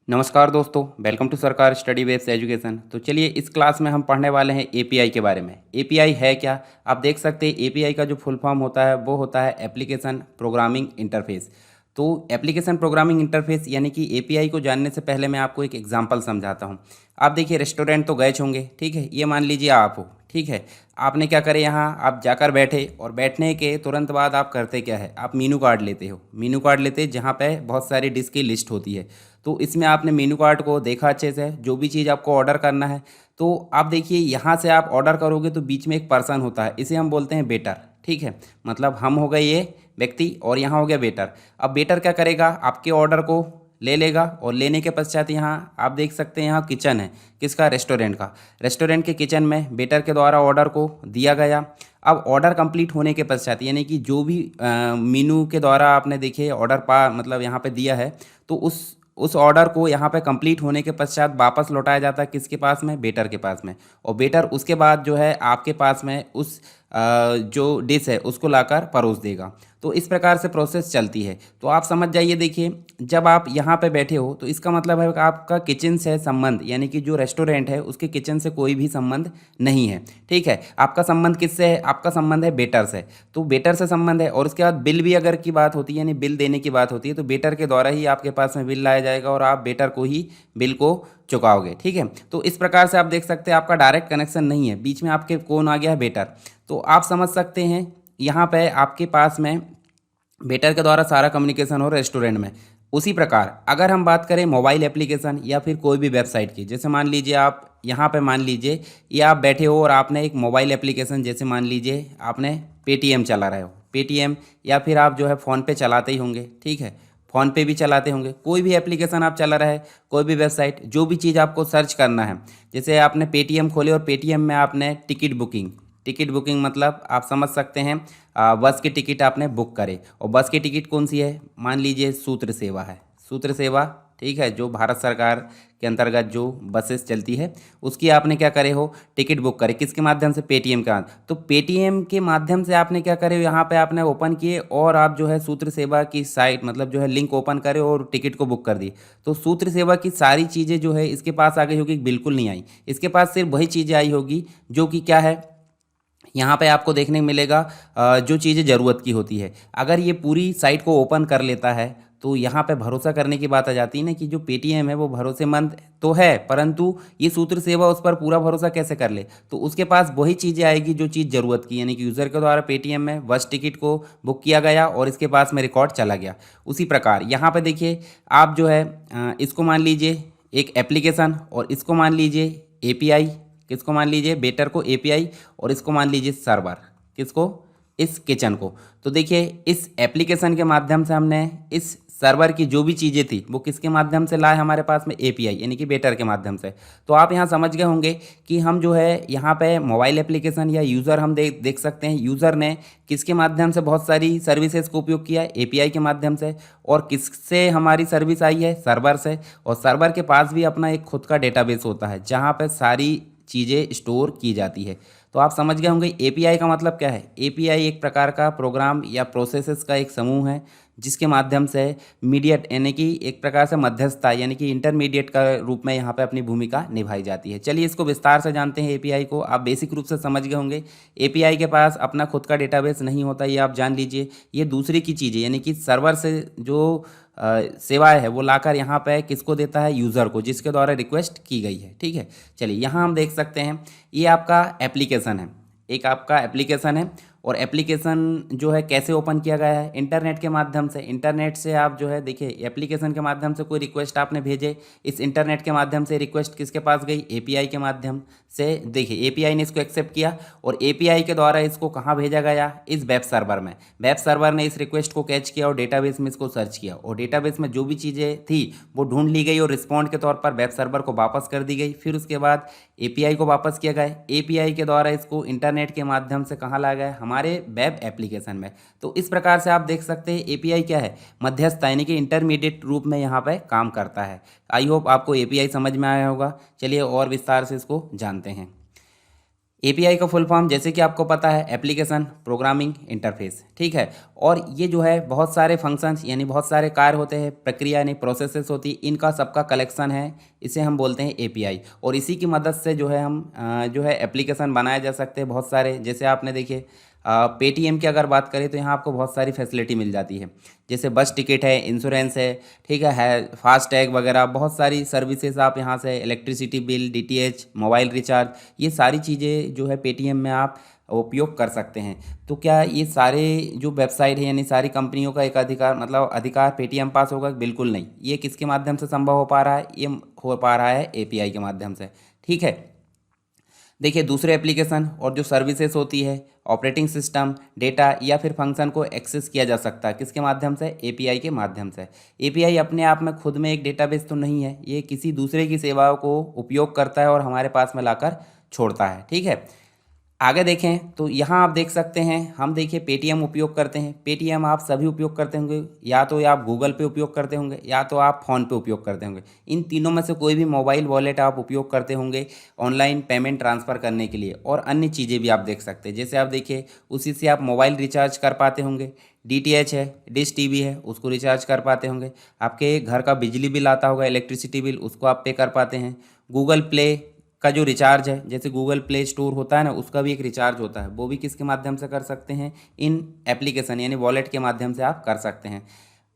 नमस्कार दोस्तों, welcome to सरकार स्टडी बेस्ड एजुकेशन। तो चलिए इस क्लास में हम पढ़ने वाले हैं एपीआई के बारे में। एपीआई है क्या? आप देख सकते हैं एपीआई का जो फुल फॉर्म होता है वो होता है एप्लीकेशन प्रोग्रामिंग इंटरफेस। तो एप्लीकेशन प्रोग्रामिंग इंटरफेस यानी कि एपीआई को जानने से पहले मैं आपको एक एग्जांपल समझाता हूँ। आप देखिए रेस्टोरेंट तो गए होंगे, ठीक है। ये मान लीजिए आप हो, ठीक है। आपने क्या करे, यहाँ आप जाकर बैठे और बैठने के तुरंत बाद आप करते क्या है, आप मीनू कार्ड लेते हो। मीनू कार्ड लेते जहाँ पे बहुत सारी डिश की लिस्ट होती है। तो इसमें आपने मेनू कार्ड को देखा अच्छे से, जो भी चीज़ आपको ऑर्डर करना है। तो आप देखिए यहाँ से आप ऑर्डर करोगे तो बीच में एक पर्सन होता है, इसे हम बोलते हैं वेटर, ठीक है। मतलब हम हो गए ये व्यक्ति और यहाँ हो गया वेटर। अब वेटर क्या करेगा, आपके ऑर्डर को ले लेगा और लेने के पश्चात यहाँ आप देख सकते हैं, यहाँ किचन है किसका, रेस्टोरेंट का। रेस्टोरेंट के किचन में वेटर के द्वारा ऑर्डर को दिया गया। अब ऑर्डर कंप्लीट होने के पश्चात यानी कि जो भी मीनू के द्वारा आपने देखिए ऑर्डर मतलब यहाँ पे दिया है, तो उस ऑर्डर को यहाँ पे कंप्लीट होने के पश्चात वापस लौटाया जाता है किसके पास में, बेटर के पास में। और बेटर उसके बाद जो है आपके पास में उस जो डिश है उसको लाकर परोस देगा। तो इस प्रकार से प्रोसेस चलती है। तो आप समझ जाइए, देखिए जब आप यहाँ पे बैठे हो तो इसका मतलब है कि आपका किचन से संबंध यानी कि जो रेस्टोरेंट है उसके किचन से कोई भी संबंध नहीं है, ठीक है। आपका संबंध किससे है, आपका संबंध है बेटर से। तो बेटर से संबंध है और उसके बाद बिल भी अगर की बात होती है यानी बिल देने की बात होती है तो बेटर के द्वारा ही आपके पास में बिल लाया जाएगा और आप बेटर को ही बिल को चुकाओगे, ठीक है। तो इस प्रकार से आप देख सकते हैं आपका डायरेक्ट कनेक्शन नहीं है, बीच में आपके कौन आ गया है, बेटर। तो आप समझ सकते हैं यहाँ पे आपके पास में वेटर के द्वारा सारा कम्युनिकेशन हो रेस्टोरेंट में। उसी प्रकार अगर हम बात करें मोबाइल एप्लीकेशन या फिर कोई भी वेबसाइट की, जैसे मान लीजिए आप यहाँ पे मान लीजिए ये आप बैठे हो और आपने एक मोबाइल एप्लीकेशन, जैसे मान लीजिए आपने पेटीएम चला रहे हो, पेटीएम, या फिर आप जो है फ़ोन पे चलाते ही होंगे, ठीक है। फ़ोन पे भी चलाते होंगे, कोई भी एप्लीकेशन आप चला रहे हैं, कोई भी वेबसाइट, जो भी चीज़ आपको सर्च करना है। जैसे आपने पेटीएम खोले और पेटीएम में आपने टिकट बुकिंग मतलब आप समझ सकते हैं बस की टिकट आपने बुक करे। और बस की टिकट कौन सी है, मान लीजिए सूत्र सेवा है, सूत्र सेवा, ठीक है, जो भारत सरकार के अंतर्गत जो बसेस चलती है उसकी आपने क्या करे हो, टिकट बुक करे, किसके माध्यम से, पेटीएम का। तो पेटीएम के माध्यम से आपने क्या करे हो, यहाँ पे आपने ओपन किए और आप जो है सूत्र सेवा की साइट मतलब जो है लिंक ओपन करे और टिकट को बुक कर दी। तो सूत्र सेवा की सारी चीज़ें जो है इसके पास आ गई होगी, बिल्कुल नहीं आई। इसके पास सिर्फ वही चीज़ें आई होगी जो कि क्या है, यहाँ पे आपको देखने को मिलेगा जो चीज़ें ज़रूरत की होती है। अगर ये पूरी साइट को ओपन कर लेता है तो यहाँ पे भरोसा करने की बात आ जाती है ना, कि जो पेटीएम है वो भरोसेमंद तो है, परंतु ये सूत्र सेवा उस पर पूरा भरोसा कैसे कर ले। तो उसके पास वही चीज़ें आएगी जो चीज़ ज़रूरत की, यानी कि यूज़र के द्वारा पेटीएम में बस टिकट को बुक किया गया और इसके पास में रिकॉर्ड चला गया। उसी प्रकार यहाँ पे देखिए आप जो है इसको मान लीजिए एक एप्लीकेशन और इसको मान लीजिए एपीआई। किसको मान लीजिए, बेटर को एपीआई, और इसको मान लीजिए सर्वर, किसको, इस किचन को। तो देखिए इस एप्लीकेशन के माध्यम से हमने इस सर्वर की जो भी चीज़ें थी वो किसके माध्यम से लाए, हमारे पास में एपीआई यानी कि बेटर के माध्यम से। तो आप यहाँ समझ गए होंगे कि हम जो है यहाँ पे मोबाइल एप्लीकेशन या यूज़र हम देख सकते हैं, यूज़र ने किसके माध्यम से बहुत सारी सर्विसेज को उपयोग किया है, एपीआई के माध्यम से। और किससे हमारी सर्विस आई है, सर्वर से। और सर्वर के पास भी अपना एक खुद का डेटाबेस होता है जहाँ पर सारी चीज़ें स्टोर की जाती है। तो आप समझ गए होंगे एपीआई का मतलब क्या है। एपीआई एक प्रकार का प्रोग्राम या प्रोसेसेस का एक समूह है जिसके माध्यम से मीडिएट यानी कि एक प्रकार से मध्यस्थता यानी कि इंटरमीडिएट का रूप में यहाँ पे अपनी भूमिका निभाई जाती है। चलिए इसको विस्तार से जानते हैं। एपीआई को आप बेसिक रूप से समझ गए होंगे। एपीआई के पास अपना खुद का डेटाबेस नहीं होता, ये आप जान लीजिए। ये दूसरे की चीज़ें यानी कि सर्वर से जो सेवाएं है वो लाकर यहाँ पे किसको देता है, यूज़र को, जिसके द्वारा रिक्वेस्ट की गई है, ठीक है। चलिए यहाँ हम देख सकते हैं ये आपका एप्लीकेशन है, एक आपका एप्लीकेशन है। और एप्लीकेशन जो है कैसे ओपन किया गया है, इंटरनेट के माध्यम से। इंटरनेट से आप जो है देखिए एप्लीकेशन के माध्यम से कोई रिक्वेस्ट आपने भेजे, इस इंटरनेट के माध्यम से रिक्वेस्ट किसके पास गई, एपीआई के माध्यम से। देखिए एपीआई ने इसको एक्सेप्ट किया और एपीआई के द्वारा इसको कहाँ भेजा गया, इस वेब सर्वर में। वेब सर्वर ने इस रिक्वेस्ट को कैच किया और डेटाबेस में इसको सर्च किया और डेटाबेस में जो भी चीज़ें थी वो ढूंढ ली गई और रिस्पॉन्ड के तौर पर वेब सर्वर को वापस कर दी गई। फिर उसके बाद एपीआई को वापस किया गया, एपीआई के द्वारा इसको इंटरनेट के माध्यम से कहाँ लाया गया, हमारे वेब एप्लीकेशन में। तो इस प्रकार से आप देख सकते हैं एपीआई क्या है, मध्यस्थ यानी कि इंटरमीडिएट रूप में यहाँ पे काम करता है। आई होप आपको एपीआई समझ में आया होगा। चलिए और विस्तार से इसको जानते हैं। एपीआई का फुल फॉर्म जैसे कि आपको पता है एप्लीकेशन प्रोग्रामिंग इंटरफेस, ठीक है। और ये जो है बहुत सारे फंक्शंस यानी बहुत सारे कार्य होते हैं, प्रक्रिया यानी प्रोसेसेस होती है, इनका सबका कलेक्शन है, इसे हम बोलते हैं एपीआई। और इसी की मदद से जो है हम जो है एप्लीकेशन बनाए जा सकते हैं बहुत सारे। जैसे आपने देखिए पेटीएम की अगर बात करें तो यहाँ आपको बहुत सारी फैसिलिटी मिल जाती है, जैसे बस टिकट है, इंश्योरेंस है, ठीक है फास्ट टैग वगैरह बहुत सारी सर्विसेज आप यहाँ से, electricity bill, DTH, mobile recharge, ये सारी चीज़ें जो है पेटीएम में आप उपयोग कर सकते हैं। तो क्या ये सारे जो वेबसाइट है यानी सारी कंपनियों का एक अधिकार मतलब अधिकार पेटीएम पास होगा? बिल्कुल नहीं। ये किसके माध्यम से संभव हो पा रहा है? ये हो पा रहा है एपीआई के माध्यम से, ठीक है। देखिए दूसरे एप्लीकेशन और जो सर्विसेज होती है, ऑपरेटिंग सिस्टम, डेटा या फिर फंक्शन को एक्सेस किया जा सकता है किसके माध्यम से? एपीआई के माध्यम से। एपीआई अपने आप में खुद में एक डेटाबेस तो नहीं है, ये किसी दूसरे की सेवाओं को उपयोग करता है और हमारे पास में लाकर छोड़ता है, ठीक है। आगे देखें तो यहाँ आप देख सकते हैं, हम देखिए पेटीएम उपयोग करते हैं। पेटीएम आप सभी उपयोग करते होंगे, या तो आप गूगल पे उपयोग करते होंगे या तो आप फ़ोन पे उपयोग करते होंगे। इन तीनों में से कोई भी मोबाइल वॉलेट आप उपयोग करते होंगे ऑनलाइन पेमेंट ट्रांसफ़र करने के लिए, और अन्य चीज़ें भी आप देख सकते हैं। जैसे आप देखिए उसी से आप मोबाइल रिचार्ज कर पाते होंगे, डीटीएच है, डिश टीवी है, उसको रिचार्ज कर पाते होंगे, आपके घर का बिजली बिल आता होगा, इलेक्ट्रिसिटी बिल, उसको आप पे कर पाते हैं। गूगल प्ले का जो रिचार्ज है, जैसे गूगल प्ले स्टोर होता है ना, उसका भी एक रिचार्ज होता है, वो भी किसके माध्यम से कर सकते हैं? इन एप्लीकेशन यानी वॉलेट के माध्यम से आप कर सकते हैं।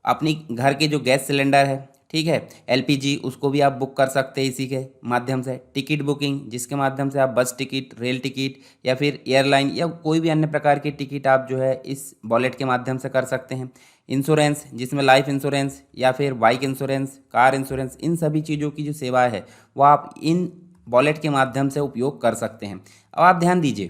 अपनी घर के जो गैस सिलेंडर है, ठीक है, एलपीजी, उसको भी आप बुक कर सकते हैं इसी के माध्यम से। टिकट बुकिंग, जिसके माध्यम से आप बस टिकट, रेल टिकट या फिर एयरलाइन या कोई भी अन्य प्रकार की टिकट आप जो है इस वॉलेट के माध्यम से कर सकते हैं। इंश्योरेंस, जिसमें लाइफ इंश्योरेंस या फिर बाइक इंश्योरेंस, कार इंश्योरेंस, इन सभी चीज़ों की जो सेवाएं है वो आप इन वॉलेट के माध्यम से उपयोग कर सकते हैं। अब आप ध्यान दीजिए,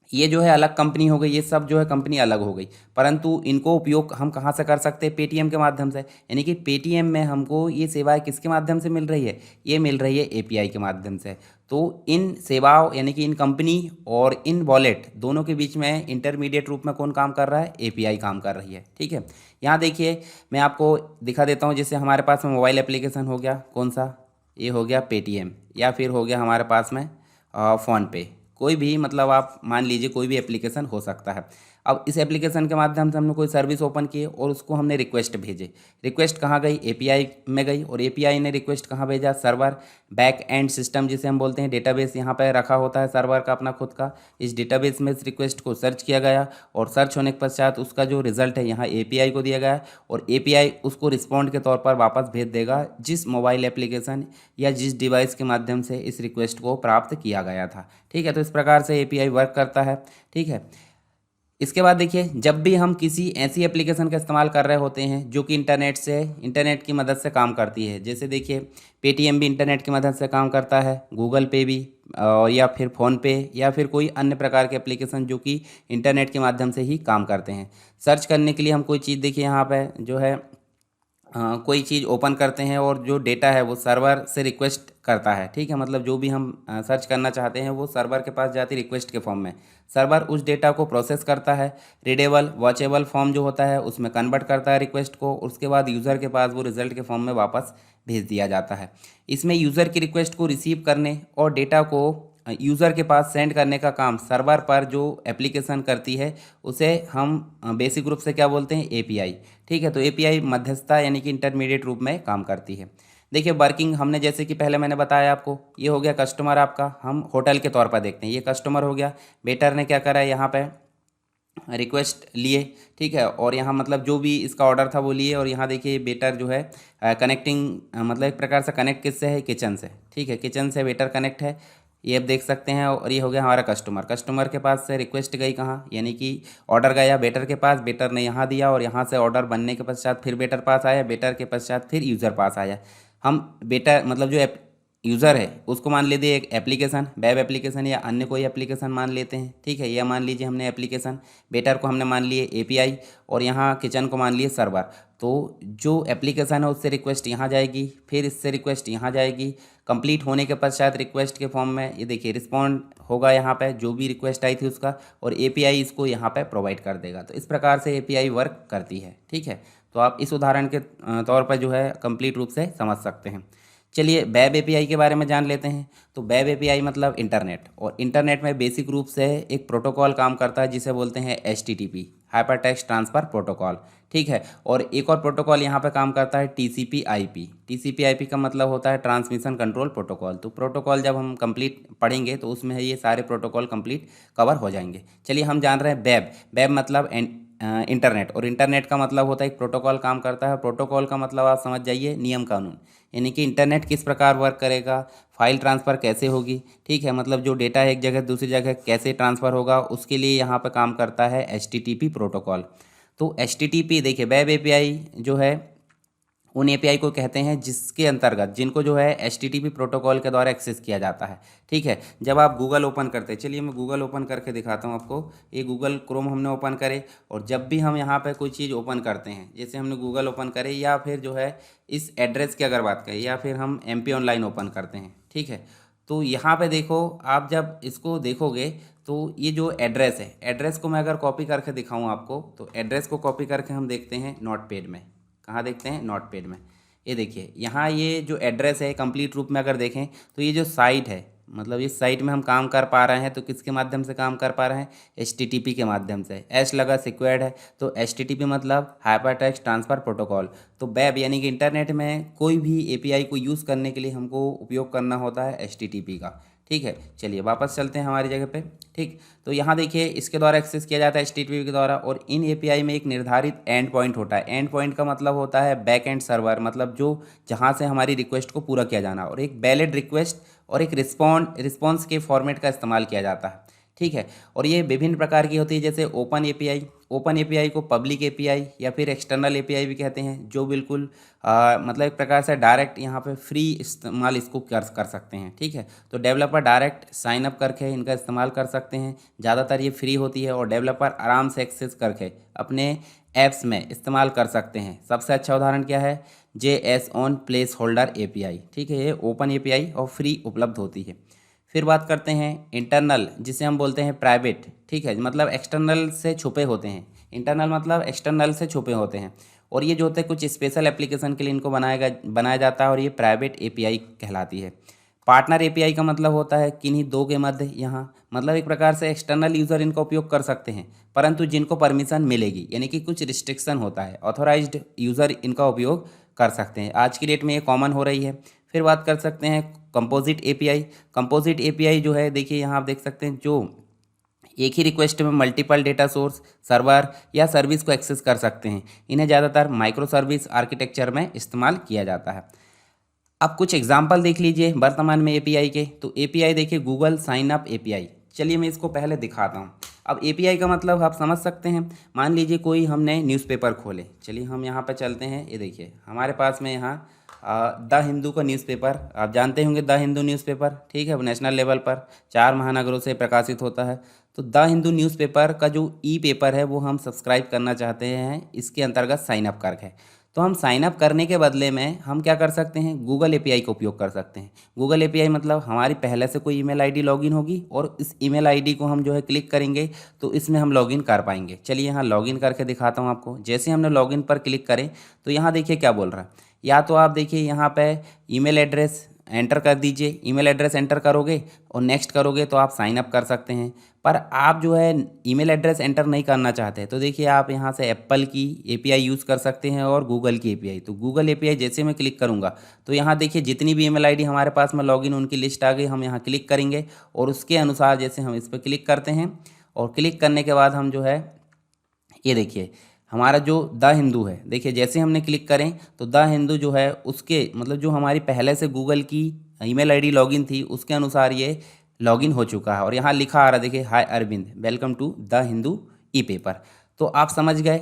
ये जो है अलग कंपनी हो गई, ये सब जो है कंपनी अलग हो गई, परंतु इनको उपयोग हम कहाँ से कर सकते हैं? पेटीएम के माध्यम से। यानी कि पेटीएम में हमको ये सेवाएं किसके माध्यम से मिल रही है? ये मिल रही है एपीआई के माध्यम से। तो इन सेवाओं यानी कि इन कंपनी और इन वॉलेट दोनों के बीच में इंटरमीडिएट रूप में कौन काम कर रहा है? एपीआई काम कर रही है, ठीक है। यहाँ देखिए मैं आपको दिखा देता हूँ, जैसे हमारे पास में मोबाइल एप्लीकेशन हो गया, कौन सा? ये हो गया पेटीएम, या फिर हो गया हमारे पास में फ़ोनपे, कोई भी मतलब आप मान लीजिए कोई भी एप्लीकेशन हो सकता है। अब इस एप्लीकेशन के माध्यम से हमने कोई सर्विस ओपन की और उसको हमने रिक्वेस्ट भेजे। रिक्वेस्ट कहाँ गई? एपीआई में गई, और एपीआई ने रिक्वेस्ट कहाँ भेजा? सर्वर, बैक एंड सिस्टम जिसे हम बोलते हैं, डेटाबेस यहाँ पर रखा होता है सर्वर का अपना खुद का। इस डेटाबेस में इस रिक्वेस्ट को सर्च किया गया और सर्च होने के पश्चात उसका जो रिजल्ट है यहाँ एपीआई को दिया गया, और एपीआई उसको रिस्पॉन्ड के तौर पर वापस भेज देगा जिस मोबाइल एप्लीकेशन या जिस डिवाइस के माध्यम से इस रिक्वेस्ट को प्राप्त किया गया था, ठीक है। तो इस प्रकार से एपीआई वर्क करता है, ठीक है। इसके बाद देखिए जब भी हम किसी ऐसी एप्लीकेशन का इस्तेमाल कर रहे होते हैं जो कि इंटरनेट की मदद से काम करती है, जैसे देखिए पेटीएम भी इंटरनेट की मदद से काम करता है, गूगल पे भी, या फिर फ़ोन पे या फिर कोई अन्य प्रकार के एप्लीकेशन जो कि इंटरनेट के माध्यम से ही काम करते हैं। सर्च करने के लिए हम कोई चीज़ देखिए यहाँ पे जो है कोई चीज़ ओपन करते हैं और जो डेटा है वो सर्वर से रिक्वेस्ट करता है, ठीक है। मतलब जो भी हम सर्च करना चाहते हैं वो सर्वर के पास जाती है रिक्वेस्ट के फॉर्म में। सर्वर उस डेटा को प्रोसेस करता है, रीडेबल वॉचेबल फॉर्म जो होता है उसमें कन्वर्ट करता है रिक्वेस्ट को, उसके बाद यूज़र के पास वो रिजल्ट के फॉर्म में वापस भेज दिया जाता है। इसमें यूज़र की रिक्वेस्ट को रिसीव करने और डेटा को यूज़र के पास सेंड करने का काम सर्वर पर जो एप्लीकेशन करती है उसे हम बेसिक रूप से क्या बोलते हैं? एपीआई, ठीक है। तो एपीआई मध्यस्थता यानी कि इंटरमीडिएट रूप में काम करती है। देखिए वर्किंग हमने जैसे कि पहले मैंने बताया आपको, ये हो गया कस्टमर आपका, हम होटल के तौर पर देखते हैं, ये कस्टमर हो गया। वेटर ने क्या करा है यहाँ पे? रिक्वेस्ट लिए, ठीक है, और यहाँ मतलब जो भी इसका ऑर्डर था वो लिए, और यहाँ देखिए वेटर जो है कनेक्टिंग मतलब एक प्रकार से कनेक्ट किससे है? किचन से, ठीक है, किचन से वेटर कनेक्ट है, ये आप देख सकते हैं। और ये हो गया हमारा कस्टमर, कस्टमर के पास से रिक्वेस्ट गई कहाँ? यानी कि ऑर्डर गया वेटर के पास, वेटर ने यहाँ दिया और यहाँ से ऑर्डर बनने के पश्चात फिर वेटर पास आया, वेटर के पश्चात फिर यूज़र पास आया। हम वेटर मतलब जो यूज़र है उसको मान लीजिए एक एप्लीकेशन, वेब एप्लीकेशन या अन्य कोई एप्लीकेशन मान लेते हैं, ठीक है। यह मान लीजिए हमने एप्लीकेशन, वेटर को हमने मान लिए एपीआई, और यहाँ किचन को मान लिए सर्वर। तो जो एप्लीकेशन है उससे रिक्वेस्ट यहाँ जाएगी, फिर इससे रिक्वेस्ट यहाँ जाएगी, कंप्लीट होने के पश्चात रिक्वेस्ट के फॉर्म में ये देखिए रिस्पॉन्ड होगा यहाँ पे जो भी रिक्वेस्ट आई थी उसका, और एपीआई इसको यहाँ पे प्रोवाइड कर देगा। तो इस प्रकार से एपीआई वर्क करती है, ठीक है। तो आप इस उदाहरण के तौर पर जो है कंप्लीट रूप से समझ सकते हैं। चलिए वेब एपीआई के बारे में जान लेते हैं। तो वेब एपीआई मतलब इंटरनेट, और इंटरनेट में बेसिक रूप से एक प्रोटोकॉल काम करता है जिसे बोलते हैं HTTP, hyper text transfer protocol. ठीक है, और एक और प्रोटोकॉल यहाँ पे काम करता है टीसीपी आईपी। टीसीपी आईपी का मतलब होता है ट्रांसमिशन कंट्रोल प्रोटोकॉल। तो प्रोटोकॉल जब हम कंप्लीट पढ़ेंगे तो उसमें ये सारे प्रोटोकॉल कंप्लीट कवर हो जाएंगे। चलिए हम जान रहे हैं वेब। वेब मतलब इंटरनेट, और इंटरनेट का मतलब होता है एक प्रोटोकॉल काम करता है। प्रोटोकॉल का मतलब आप समझ जाइए नियम कानून, यानी कि इंटरनेट किस प्रकार वर्क करेगा, फाइल ट्रांसफ़र कैसे होगी। ठीक है, मतलब जो डेटा है एक जगह दूसरी जगह कैसे ट्रांसफ़र होगा, उसके लिए यहाँ पे काम करता है एचटीटीपी प्रोटोकॉल। तो एचटीटीपी देखिए, वेब एपीआई जो है उन एपीआई को कहते हैं जिसके अंतर्गत जिनको जो है एचटीटीपी प्रोटोकॉल के द्वारा एक्सेस किया जाता है। ठीक है, जब आप गूगल ओपन करते हैं, चलिए मैं गूगल ओपन करके दिखाता हूँ आपको। ये गूगल क्रोम हमने ओपन करे, और जब भी हम यहाँ पे कोई चीज़ ओपन करते हैं, जैसे हमने गूगल ओपन करे या फिर जो है इस एड्रेस की अगर बात करें, या फिर हम एमपी ऑनलाइन ओपन करते हैं। ठीक है, तो यहाँ पे देखो, आप जब इसको देखोगे तो ये जो एड्रेस है, एड्रेस को मैं अगर कॉपी करके दिखाऊँ आपको, तो एड्रेस को कॉपी करके हम देखते हैं नोटपैड में। कहाँ देखते हैं? नोटपैड में। ये देखिए यहाँ ये जो एड्रेस है कंप्लीट रूप में अगर देखें तो ये जो साइट है, मतलब इस साइट में हम काम कर पा रहे हैं, तो किसके माध्यम से काम कर पा रहे हैं? एचटीटीपी के माध्यम से। एच लगा सिक्वेड है, तो एचटीटीपी मतलब हाइपर टेक्स्ट ट्रांसफ़र प्रोटोकॉल। तो वेब यानी कि इंटरनेट में कोई भी एपीआई को यूज़ करने के लिए हमको उपयोग करना होता है एचटीटीपी का। ठीक है, चलिए वापस चलते हैं हमारी जगह पे। ठीक, तो यहाँ देखिए इसके द्वारा एक्सेस किया जाता है एचटीटीपी के द्वारा, और इन एपीआई में एक निर्धारित एंड पॉइंट होता है। एंड पॉइंट का मतलब होता है बैक एंड सर्वर, मतलब जो जहाँ से हमारी रिक्वेस्ट को पूरा किया जाना, और एक वैलिड रिक्वेस्ट और एक रिस्पॉन्स के फॉर्मेट का इस्तेमाल किया जाता है। ठीक है, और ये विभिन्न प्रकार की होती है, जैसे ओपन एपीआई। ओपन एपीआई को पब्लिक एपीआई या फिर एक्सटर्नल एपीआई भी कहते हैं, जो बिल्कुल मतलब एक प्रकार से डायरेक्ट यहाँ पे फ्री इस्तेमाल इसको कर सकते हैं। ठीक है, तो डेवलपर डायरेक्ट साइन अप करके इनका इस्तेमाल कर सकते हैं। ज़्यादातर ये फ्री होती है और डेवलपर आराम से एक्सेस करके अपने ऐप्स में इस्तेमाल कर सकते हैं। सबसे अच्छा उदाहरण क्या है? JS on place holder API. ठीक है, ये ओपन एपीआई और फ्री उपलब्ध होती है। फिर बात करते हैं इंटरनल, जिसे हम बोलते हैं प्राइवेट। ठीक है, मतलब एक्सटर्नल से छुपे होते हैं। इंटरनल मतलब एक्सटर्नल से छुपे होते हैं, और ये जो होते हैं कुछ स्पेशल एप्लीकेशन के लिए इनको बनाया जाता है, और ये प्राइवेट एपीआई कहलाती है। पार्टनर एपीआई का मतलब होता है किन्हीं दो के मध्य, यहाँ मतलब एक प्रकार से एक्सटर्नल यूज़र इनका उपयोग कर सकते हैं, परंतु जिनको परमिशन मिलेगी, यानी कि कुछ रिस्ट्रिक्शन होता है, ऑथोराइज्ड यूज़र इनका उपयोग कर सकते हैं। आज की डेट में ये कॉमन हो रही है। फिर बात कर सकते हैं कंपोजिट एपीआई। कंपोजिट एपीआई जो है, देखिए यहाँ आप देख सकते हैं, जो एक ही रिक्वेस्ट में मल्टीपल डेटा सोर्स, सर्वर या सर्विस को एक्सेस कर सकते हैं। इन्हें ज़्यादातर माइक्रो सर्विस आर्किटेक्चर में इस्तेमाल किया जाता है। अब कुछ एग्जाम्पल देख लीजिए वर्तमान में एपीआई के। तो एपीआई देखिए, गूगल साइन अप एपीआई। चलिए मैं इसको पहले दिखाता हूँ। अब एपीआई का मतलब आप समझ सकते हैं। मान लीजिए कोई हमने न्यूज़पेपर खोले, चलिए हम यहाँ पर चलते हैं। ये देखिए हमारे पास में यहाँ द हिंदू का न्यूज़पेपर, आप जानते होंगे द हिंदू न्यूज़पेपर। ठीक है, नेशनल लेवल पर 4 महानगरों से प्रकाशित होता है। तो द हिंदू न्यूज़पेपर का जो ई पेपर है वो हम सब्सक्राइब करना चाहते हैं, इसके अंतर्गत साइन अप करके। तो हम साइन अप करने के बदले में हम क्या कर सकते हैं? गूगल एपीआई का उपयोग कर सकते हैं। गूगल एपीआई मतलब हमारी पहले से कोई ईमेल आईडी लॉगिन होगी, और इस ईमेल आईडी को हम जो है क्लिक करेंगे तो इसमें हम लॉगिन कर पाएंगे। चलिए यहाँ लॉगिन करके दिखाता हूँ आपको। जैसे हमने लॉगिन पर क्लिक करें तो यहाँ देखिए क्या बोल रहा है। या तो आप देखिए यहाँ पे ईमेल एड्रेस एंटर कर दीजिए, ईमेल एड्रेस एंटर करोगे और नेक्स्ट करोगे तो आप साइन अप कर सकते हैं। पर आप जो है ईमेल एड्रेस एंटर नहीं करना चाहते, तो देखिए आप यहाँ से एप्पल की एपीआई यूज़ कर सकते हैं और गूगल की एपीआई। तो गूगल एपीआई जैसे मैं क्लिक करूँगा तो यहाँ देखिए जितनी भी ईमेल आईडी हमारे पास में लॉगिन उनकी लिस्ट आ गई। हम यहाँ क्लिक करेंगे और उसके अनुसार जैसे हम इस पर क्लिक करते हैं, और क्लिक करने के बाद हम जो है ये देखिए हमारा जो द हिंदू है, देखिए जैसे हमने क्लिक करें तो द हिंदू जो है उसके मतलब जो हमारी पहले से गूगल की ईमेल आईडी लॉगिन थी उसके अनुसार ये लॉगिन हो चुका है। और यहाँ लिखा आ रहा है देखिए, hi Arvind, welcome to the Hindu e paper. तो आप समझ गए।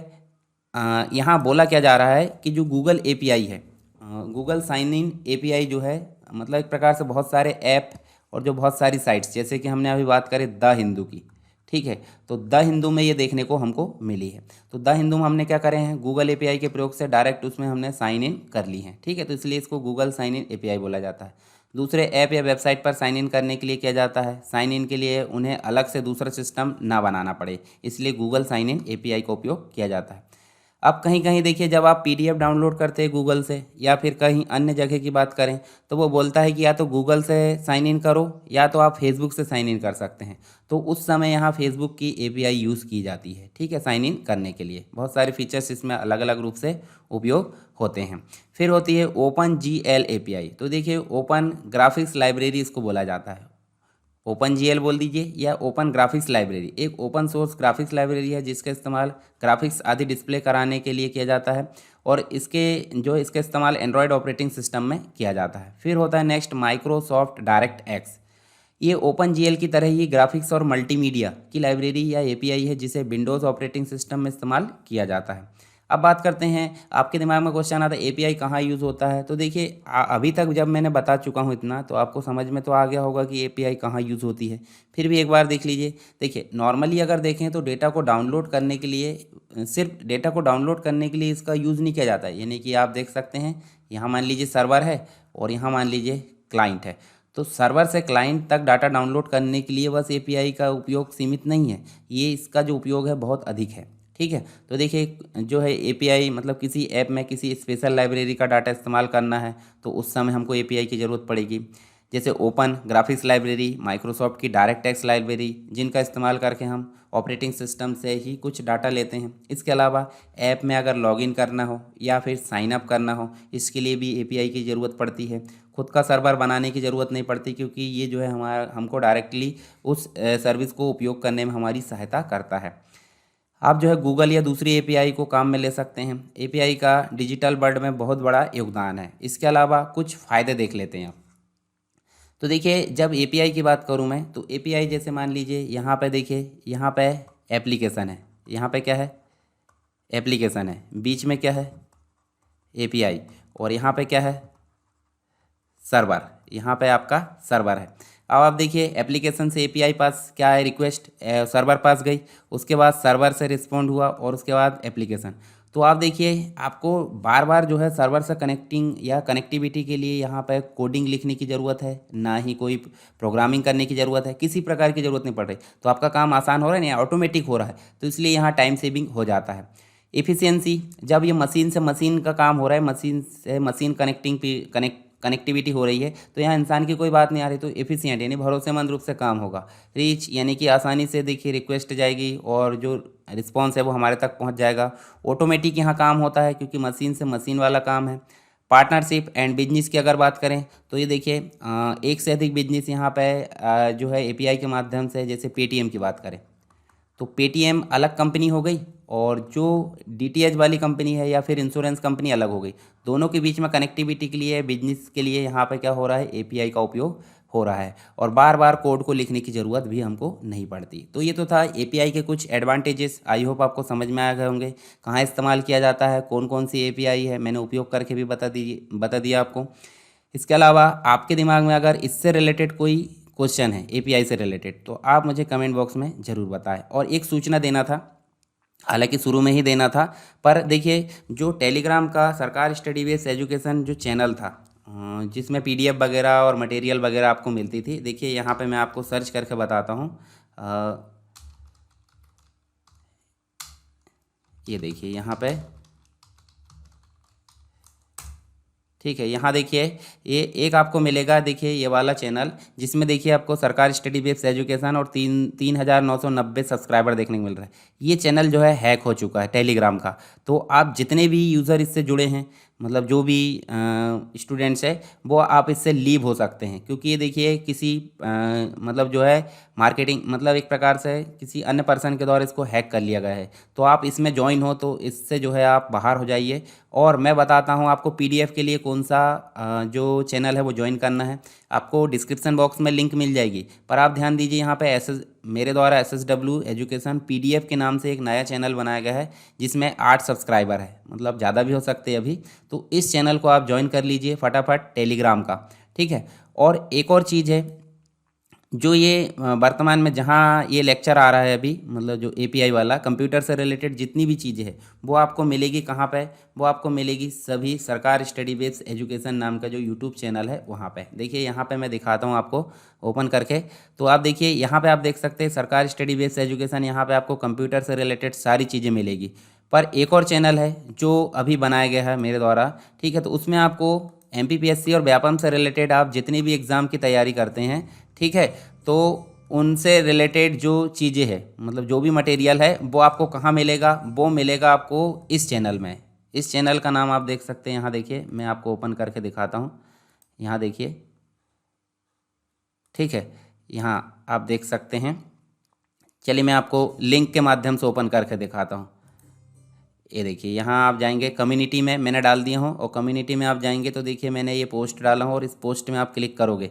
यहाँ बोला क्या जा रहा है कि जो गूगल एपीआई है, गूगल साइन इन एपीआई जो है, मतलब एक प्रकार से बहुत सारे ऐप और जो बहुत सारी साइट्स, जैसे कि हमने अभी बात करें द हिंदू की। ठीक है, तो द हिंदू में ये देखने को हमको मिली है। तो द हिंदू में हमने क्या करे हैं? गूगल एपीआई के प्रयोग से डायरेक्ट उसमें हमने साइन इन कर ली है। ठीक है, तो इसलिए इसको गूगल साइन इन एपीआई बोला जाता है। दूसरे ऐप या वेबसाइट पर साइन इन करने के लिए किया जाता है। साइन इन के लिए उन्हें अलग से दूसरा सिस्टम ना बनाना पड़े, इसलिए गूगल साइन इन एपीआई का उपयोग किया जाता है। अब कहीं कहीं देखिए जब आप पीडीएफ डाउनलोड करते हैं गूगल से या फिर कहीं अन्य जगह की बात करें तो वो बोलता है कि या तो गूगल से साइन इन करो या तो आप फेसबुक से साइन इन कर सकते हैं। तो उस समय यहाँ फेसबुक की एपीआई यूज़ की जाती है, ठीक है, साइन इन करने के लिए। बहुत सारे फीचर्स इसमें अलग अलग रूप से उपयोग होते हैं। फिर होती है ओपन जी एल एपीआई। तो देखिए ओपन ग्राफिक्स लाइब्रेरी इसको बोला जाता है, ओपन जीएल बोल दीजिए या ओपन ग्राफिक्स लाइब्रेरी। एक ओपन सोर्स ग्राफिक्स लाइब्रेरी है जिसका इस्तेमाल ग्राफिक्स आदि डिस्प्ले कराने के लिए किया जाता है और इसका इस्तेमाल एंड्रॉयड ऑपरेटिंग सिस्टम में किया जाता है। फिर होता है नेक्स्ट माइक्रोसॉफ्ट डायरेक्ट एक्स। ये ओपन जीएल की तरह ही ग्राफिक्स और मल्टीमीडिया की लाइब्रेरी या एपीआई है जिसे विंडोज़ ऑपरेटिंग सिस्टम में इस्तेमाल किया जाता है। अब बात करते हैं, आपके दिमाग में क्वेश्चन आता है एपीआई कहाँ यूज़ होता है। तो देखिए अभी तक जब मैंने बता चुका हूँ इतना तो आपको समझ में तो आ गया होगा कि एपीआई कहाँ यूज़ होती है। फिर भी एक बार देख लीजिए। देखिए नॉर्मली अगर देखें तो डेटा को डाउनलोड करने के लिए, सिर्फ डेटा को डाउनलोड करने के लिए इसका यूज़ नहीं किया जाता है। यानी कि आप देख सकते हैं यहाँ मान लीजिए सर्वर है और यहाँ मान लीजिए क्लाइंट है। तो सर्वर से क्लाइंट तक डाटा डाउनलोड करने के लिए बस एपीआई का उपयोग सीमित नहीं है, ये इसका जो उपयोग है बहुत अधिक है, ठीक है। तो देखिए जो है एपीआई मतलब किसी ऐप में किसी स्पेशल लाइब्रेरी का डाटा इस्तेमाल करना है तो उस समय हमको एपीआई की ज़रूरत पड़ेगी। जैसे ओपन ग्राफिक्स लाइब्रेरी, माइक्रोसॉफ्ट की डायरेक्ट टेक्स्ट लाइब्रेरी, जिनका इस्तेमाल करके हम ऑपरेटिंग सिस्टम से ही कुछ डाटा लेते हैं। इसके अलावा ऐप में अगर लॉगिन करना हो या फिर साइन अप करना हो, इसके लिए भी एपीआई की ज़रूरत पड़ती है। खुद का सर्वर बनाने की ज़रूरत नहीं पड़ती क्योंकि ये जो है हमको डायरेक्टली उस सर्विस को उपयोग करने में हमारी सहायता करता है। आप जो है गूगल या दूसरी एपीआई को काम में ले सकते हैं। एपीआई का डिजिटल वर्ल्ड में बहुत बड़ा योगदान है। इसके अलावा कुछ फ़ायदे देख लेते हैं आप। तो देखिए जब एपीआई की बात करूं मैं तो एपीआई जैसे मान लीजिए यहाँ पे देखिए, यहाँ पे एप्लीकेशन है, यहाँ पे क्या है एप्लीकेशन है, बीच में क्या है एपीआई और यहाँ पे क्या है सर्वर, यहाँ पे आपका सर्वर है। अब आप देखिए एप्लीकेशन से एपीआई पास क्या है रिक्वेस्ट सर्वर पास गई, उसके बाद सर्वर से रिस्पॉन्ड हुआ और उसके बाद एप्लीकेशन। तो आप देखिए आपको बार बार जो है सर्वर से कनेक्टिंग या कनेक्टिविटी के लिए यहाँ पे कोडिंग लिखने की ज़रूरत है, ना ही कोई प्रोग्रामिंग करने की ज़रूरत है, किसी प्रकार की ज़रूरत नहीं पड़ रही। तो आपका काम आसान हो रहा है ना, ऑटोमेटिक हो रहा है, तो इसलिए यहाँ टाइम सेविंग हो जाता है। एफिशिएंसी, जब ये मशीन से मशीन का काम हो रहा है, मशीन से मशीन कनेक्टिविटी हो रही है तो यहाँ इंसान की कोई बात नहीं आ रही, तो एफिशिएंट यानी भरोसेमंद रूप से काम होगा। रीच यानी कि आसानी से देखिए रिक्वेस्ट जाएगी और जो रिस्पॉन्स है वो हमारे तक पहुँच जाएगा। ऑटोमेटिक यहाँ काम होता है क्योंकि मशीन से मशीन वाला काम है। पार्टनरशिप एंड बिजनेस की अगर बात करें तो ये देखिए एक से अधिक बिजनेस यहाँ पे जो है एपीआई के माध्यम से, जैसे पेटीएम की बात करें तो पेटीएम अलग कंपनी हो गई और जो डीटीएच वाली कंपनी है या फिर इंश्योरेंस कंपनी अलग हो गई। दोनों के बीच में कनेक्टिविटी के लिए, बिजनेस के लिए यहाँ पे क्या हो रहा है एपीआई का उपयोग हो रहा है और बार बार कोड को लिखने की ज़रूरत भी हमको नहीं पड़ती। तो ये तो था एपीआई के कुछ एडवांटेजेस। आई होप आपको समझ में आ गए होंगे कहाँ इस्तेमाल किया जाता है, कौन कौन सी एपीआई है, मैंने उपयोग करके भी बता दिया आपको। इसके अलावा आपके दिमाग में अगर इससे रिलेटेड कोई क्वेश्चन है एपीआई से रिलेटेड तो आप मुझे कमेंट बॉक्स में ज़रूर बताएं। और एक सूचना देना था, हालांकि शुरू में ही देना था, पर देखिए जो टेलीग्राम का सरकार स्टडी बेस्ड एजुकेशन जो चैनल था जिसमें पीडीएफ वगैरह और मटेरियल वगैरह आपको मिलती थी, देखिए यहाँ पे मैं आपको सर्च करके बताता हूँ। ये देखिए यहाँ पे, ठीक है, यहाँ देखिए ये एक आपको मिलेगा, देखिए ये वाला चैनल जिसमें देखिए आपको सरकार स्टडी बेस्ड एजुकेशन और 3,990 सब्सक्राइबर देखने को मिल रहा है। ये चैनल जो है हैक हो चुका है टेलीग्राम का। तो आप जितने भी यूज़र इससे जुड़े हैं, मतलब जो भी स्टूडेंट्स है वो आप इससे लीव हो सकते हैं क्योंकि ये देखिए किसी मतलब जो है मार्केटिंग, मतलब एक प्रकार से किसी अन्य पर्सन के द्वारा इसको हैक कर लिया गया है। तो आप इसमें ज्वाइन हो तो इससे जो है आप बाहर हो जाइए। और मैं बताता हूँ आपको पीडीएफ के लिए कौन सा जो चैनल है वो ज्वाइन करना है। आपको डिस्क्रिप्शन बॉक्स में लिंक मिल जाएगी, पर आप ध्यान दीजिए यहाँ पे मेरे द्वारा SSW एजुकेशन पीडीएफ के नाम से एक नया चैनल बनाया गया है जिसमें 8 सब्सक्राइबर है, मतलब ज़्यादा भी हो सकते हैं अभी। तो इस चैनल को आप ज्वाइन कर लीजिए फटाफट टेलीग्राम का, ठीक है। और एक और चीज़ है, जो ये वर्तमान में जहाँ ये लेक्चर आ रहा है अभी, मतलब जो एपीआई वाला कंप्यूटर से रिलेटेड जितनी भी चीज़ें हैं वो आपको मिलेगी कहाँ पे, वो आपको मिलेगी सभी सरकार स्टडी बेस्ड एजुकेशन नाम का जो यूट्यूब चैनल है वहाँ पे। देखिए यहाँ पे मैं दिखाता हूँ आपको ओपन करके, तो आप देखिए यहाँ पे आप देख सकते हैं सरकार स्टडी बेस्ड एजुकेशन। यहाँ पे आपको कंप्यूटर से रिलेटेड सारी चीज़ें मिलेगी, पर एक और चैनल है जो अभी बनाया गया है मेरे द्वारा, ठीक है। तो उसमें आपको एमपीपीएससी और व्यापम से रिलेटेड आप जितनी भी एग्ज़ाम की तैयारी करते हैं, ठीक है, तो उनसे रिलेटेड जो चीज़ें हैं, मतलब जो भी मटेरियल है वो आपको कहाँ मिलेगा, वो मिलेगा आपको इस चैनल में। इस चैनल का नाम आप देख सकते हैं, यहाँ देखिए, मैं आपको ओपन करके दिखाता हूँ। यहाँ देखिए, ठीक है, यहाँ आप देख सकते हैं। चलिए मैं आपको लिंक के माध्यम से ओपन करके दिखाता हूँ। ये देखिए, यहाँ आप जाएंगे कम्युनिटी में, मैंने डाल दिया हूँ, और कम्युनिटी में आप जाएंगे तो देखिए मैंने ये पोस्ट डाला हूँ, और इस पोस्ट में आप क्लिक करोगे,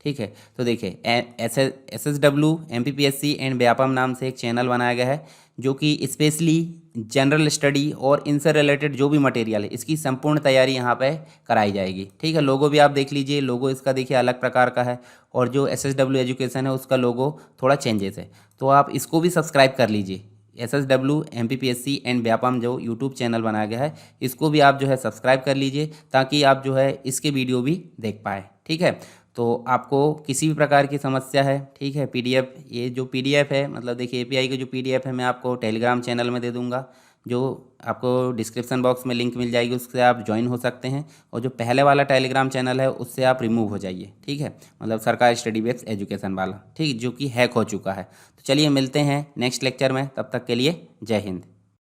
ठीक है। तो देखिए SSW MPPSC एंड व्यापम नाम से एक चैनल बनाया गया है, जो कि स्पेशली जनरल स्टडी और इनसे रिलेटेड जो भी मटेरियल है इसकी संपूर्ण तैयारी यहाँ पे कराई जाएगी, ठीक है। लोगो भी आप देख लीजिए, लोगो इसका देखिए अलग प्रकार का है, और जो SSW एजुकेशन है उसका लोगो थोड़ा चेंजेस है, तो आप इसको भी सब्सक्राइब कर लीजिए। SSW MPPSC एंड व्यापम जो यूट्यूब चैनल बनाया गया है, इसको भी आप जो है सब्सक्राइब कर लीजिए, ताकि आप जो है इसके वीडियो भी देख पाए, ठीक है। तो आपको किसी भी प्रकार की समस्या है, ठीक है, PDF, ये जो PDF है, मतलब देखिए API की जो PDF है मैं आपको टेलीग्राम चैनल में दे दूंगा, जो आपको डिस्क्रिप्शन बॉक्स में लिंक मिल जाएगी, उससे आप ज्वाइन हो सकते हैं। और जो पहले वाला टेलीग्राम चैनल है उससे आप रिमूव हो जाइए, ठीक है, मतलब सरकारी स्टडी बेस्ड एजुकेशन वाला, ठीक, जो कि हैक हो चुका है। तो चलिए मिलते हैं नेक्स्ट लेक्चर में, तब तक के लिए जय हिंद।